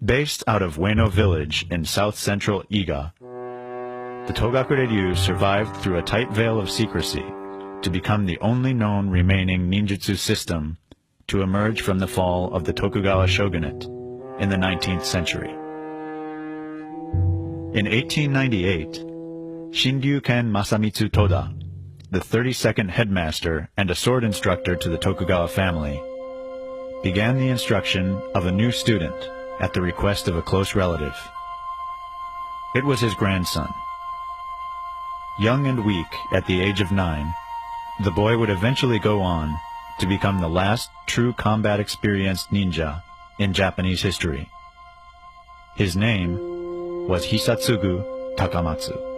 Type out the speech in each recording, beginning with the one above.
Based out of Ueno village in south-central Iga, the Togakure-ryu survived through a tight veil of secrecy to become the only known remaining ninjutsu system to emerge from the fall of the Tokugawa shogunate in the 19th century. In 1898, Shinryuken Masamitsu Toda, the 32nd headmaster and a sword instructor to the Tokugawa family, began the instruction of a new student at the request of a close relative. It was his grandson. Young and weak at the age of 9, the boy would eventually go on to become the last true combat-experienced ninja in Japanese history. His name was Hisatsugu Takamatsu.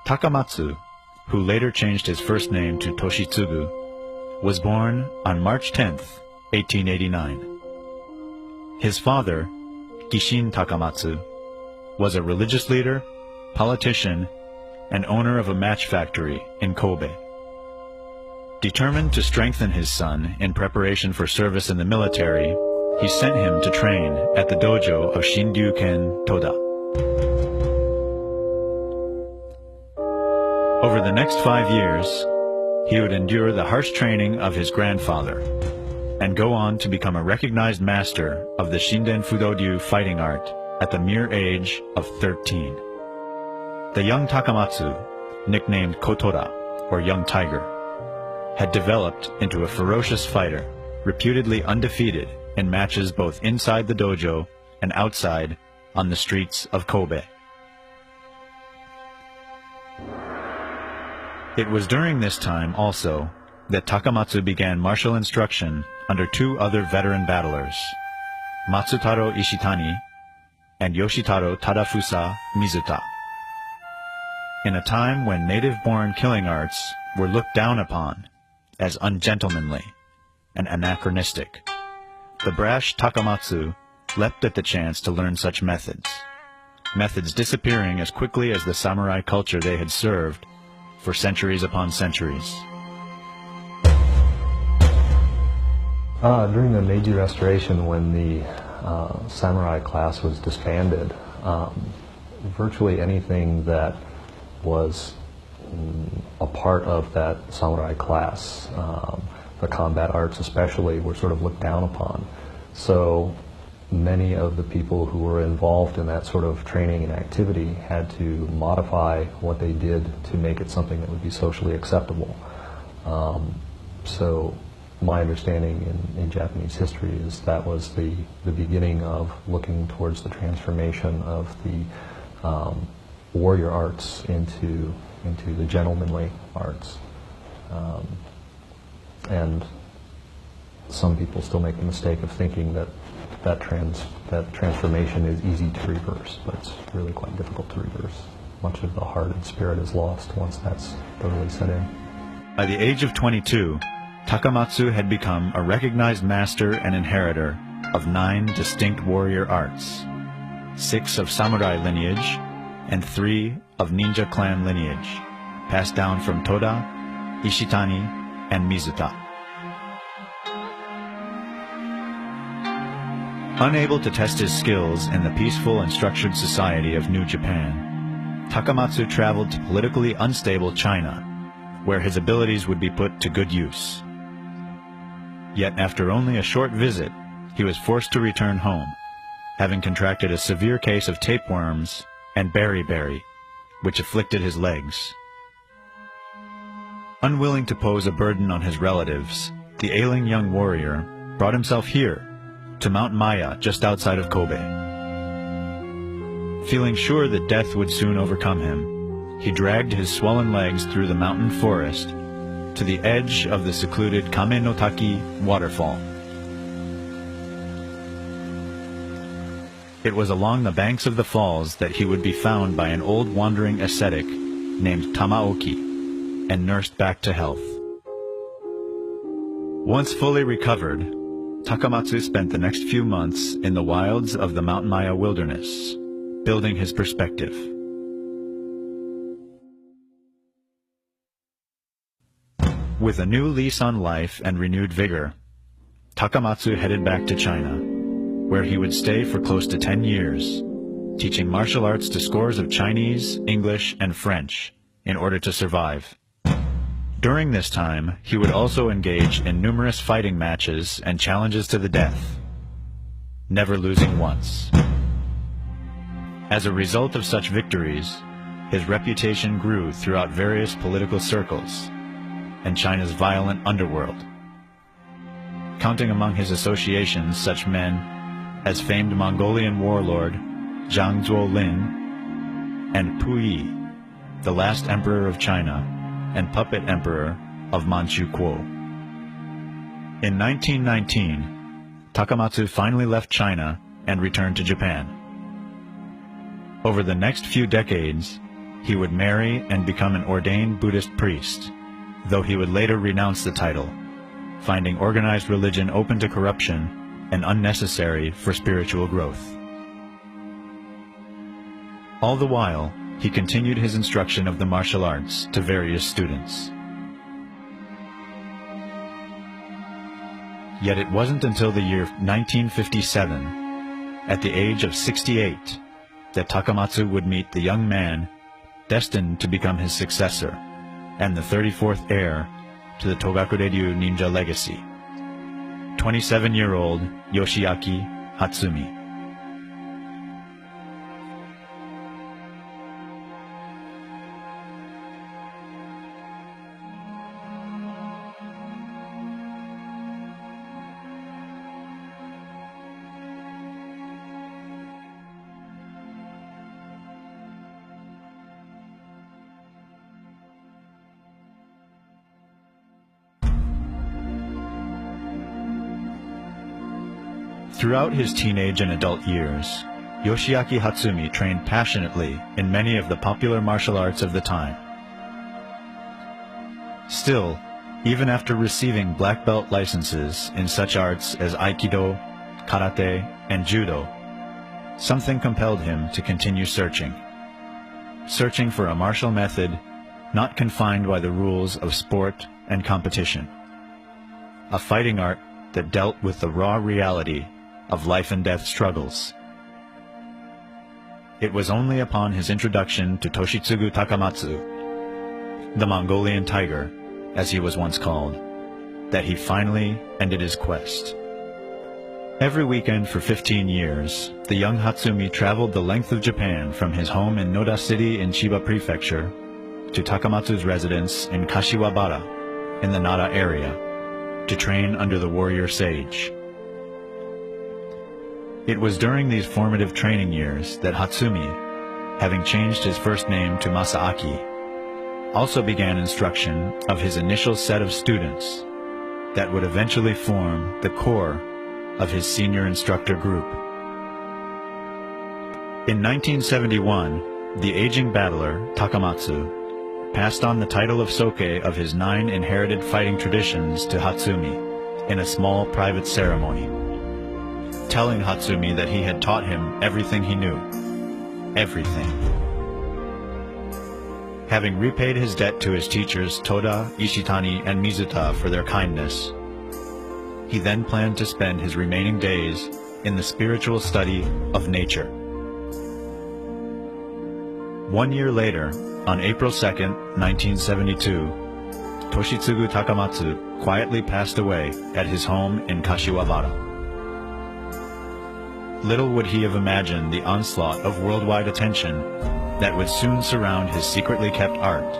Takamatsu, who later changed his first name to Toshitsugu, was born on March 10, 1889. His father, Gishin Takamatsu, was a religious leader, politician, and owner of a match factory in Kobe. Determined to strengthen his son in preparation for service in the military, he sent him to train at the dojo of Shinryuken Toda. Over the next 5 years, he would endure the harsh training of his grandfather and go on to become a recognized master of the Shinden Fudoryu fighting art at the mere age of 13. The young Takamatsu, nicknamed Kotora, or Young Tiger, had developed into a ferocious fighter, reputedly undefeated in matches both inside the dojo and outside on the streets of Kobe. It was during this time also that Takamatsu began martial instruction under 2 other veteran battlers, Matsutaro Ishitani and Yoshitaro Tadafusa Mizuta. In a time when native-born killing arts were looked down upon as ungentlemanly and anachronistic, the brash Takamatsu leapt at the chance to learn such methods disappearing as quickly as the samurai culture they had served for centuries upon centuries. During the Meiji Restoration, when the samurai class was disbanded, virtually anything that was a part of that samurai class, the combat arts especially, were sort of looked down upon. So many of the people who were involved in that sort of training and activity had to modify what they did to make it something that would be socially acceptable. So my understanding in Japanese history is that was the beginning of looking towards the transformation of the warrior arts into the gentlemanly arts. And some people still make the mistake of thinking that transformation is easy to reverse, but it's really quite difficult to reverse. Much of the heart and spirit is lost once that's totally set in. By the age of 22, Takamatsu had become a recognized master and inheritor of 9 distinct warrior arts, 6 of samurai lineage, and 3 of ninja clan lineage, passed down from Toda, Ishitani, and Mizuta. Unable to test his skills in the peaceful and structured society of New Japan, Takamatsu traveled to politically unstable China, where his abilities would be put to good use. Yet after only a short visit, he was forced to return home, having contracted a severe case of tapeworms and beriberi, which afflicted his legs. Unwilling to pose a burden on his relatives, the ailing young warrior brought himself here, to Mount Maya just outside of Kobe. Feeling sure that death would soon overcome him, he dragged his swollen legs through the mountain forest to the edge of the secluded Kame no Taki waterfall. It was along the banks of the falls that he would be found by an old wandering ascetic named Tamaoki and nursed back to health. Once fully recovered, Takamatsu spent the next few months in the wilds of the Mount Maya wilderness, building his perspective. With a new lease on life and renewed vigor, Takamatsu headed back to China, where he would stay for close to 10 years, teaching martial arts to scores of Chinese, English, and French in order to survive. During this time, he would also engage in numerous fighting matches and challenges to the death, never losing once. As a result of such victories, his reputation grew throughout various political circles and China's violent underworld, counting among his associations such men as famed Mongolian warlord Zhang Zuolin and Puyi, the last emperor of China and puppet emperor of Manchu Kuo. In 1919, Takamatsu finally left China and returned to Japan. Over the next few decades, he would marry and become an ordained Buddhist priest, though he would later renounce the title, finding organized religion open to corruption and unnecessary for spiritual growth. All the while, he continued his instruction of the martial arts to various students. Yet it wasn't until the year 1957, at the age of 68, that Takamatsu would meet the young man destined to become his successor and the 34th heir to the Togakurei-ryu ninja legacy, 27-year-old Yoshiaki Hatsumi. Throughout his teenage and adult years, Yoshiaki Hatsumi trained passionately in many of the popular martial arts of the time. Still, even after receiving black belt licenses in such arts as Aikido, Karate, and Judo, something compelled him to continue searching for a martial method not confined by the rules of sport and competition, a fighting art that dealt with the raw reality of life and death struggles. It was only upon his introduction to Toshitsugu Takamatsu, the Mongolian tiger, as he was once called, that he finally ended his quest. Every weekend for 15 years, the young Hatsumi traveled the length of Japan from his home in Noda City in Chiba Prefecture to Takamatsu's residence in Kashiwabara in the Nara area to train under the warrior sage. It was during these formative training years that Hatsumi, having changed his first name to Masaaki, also began instruction of his initial set of students that would eventually form the core of his senior instructor group. In 1971, the aging battler, Takamatsu, passed on the title of Soke of his 9 inherited fighting traditions to Hatsumi in a small private ceremony, telling Hatsumi that he had taught him everything he knew. Everything. Having repaid his debt to his teachers Toda, Ishitani, and Mizuta for their kindness, he then planned to spend his remaining days in the spiritual study of nature. 1 year later, on April 2nd, 1972, Toshitsugu Takamatsu quietly passed away at his home in Kashiwabara. Little would he have imagined the onslaught of worldwide attention that would soon surround his secretly kept art